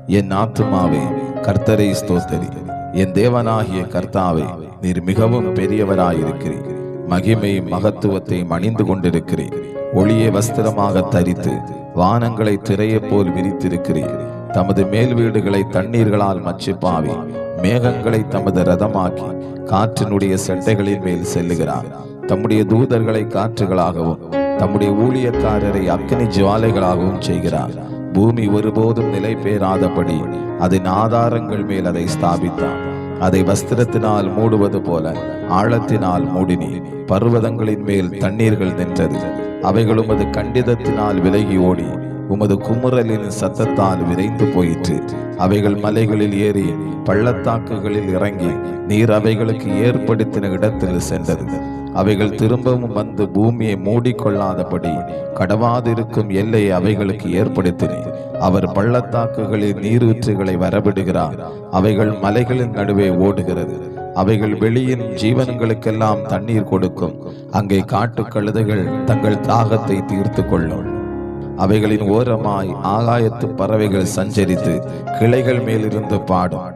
என் ஆத்துமாவே கர்த்தரை ஸ்தோத்தரி. என் தேவனாகிய கர்த்தாவே, நீர் மிகவும் பெரியவராயிருக்கிறீர். மகிமை மகத்துவத்தை அணிந்து கொண்டிருக்கிறீர். ஒளியை வஸ்திரமாக தரித்து வானங்களை திரையை போல் விரித்திருக்கிறீர். தமது மேல் வீடுகளை தண்ணீர்களால் மச்சிப்பாவி மேகங்களை தமது ரதமாக்கி காற்றினுடைய செட்டைகளின் மேல் செல்லுகிறார். தம்முடைய தூதர்களை காற்றுகளாகவும் தம்முடைய ஊழியக்காரரை அக்கினி ஜுவாலைகளாகவும் செய்கிறார். பூமி ஒருபோதும் நிலை பெறாதபடி அதன் ஆதாரங்கள் மேல் அதை ஸ்தாபித்தார். அதை வஸ்திரத்தினால் மூடுவது போல ஆழத்தினால் மூடினீர். பர்வதங்களின் மேல் தண்ணீர்கள் நின்றது. அவைகள் உமது கண்டிதத்தினால் விலகி ஓடி உமது குமுறலின் சத்தத்தால் விரைந்து போயிற்று. அவைகள் மலைகளில் ஏறி பள்ளத்தாக்குகளில் இறங்கி நீர் அவைகளுக்கு ஏற்படுத்தின இடத்தில் சென்றது. அவைகள் திரும்பவும் வந்து பூமியை மூடிக்கொள்ளாதபடி கடவாதிருக்கும் எல்லையை அவைகளுக்கு ஏற்படுத்தினீர். அவர் பள்ளத்தாக்குகளில் நீரூற்றுகளை வரவிடுகிறார். அவைகள் மலைகளின் நடுவே ஓடுகிறது. அவைகள் வெளியின் ஜீவன்களுக்கெல்லாம் தண்ணீர் கொடுக்கும். அங்கே காட்டு கழுதைகள் தங்கள் தாகத்தை தீர்த்து கொள்ளும். அவைகளின் ஓரமாய் ஆகாயத்து பறவைகள் சஞ்சரித்து கிளைகள் மேலிருந்து பாடும்.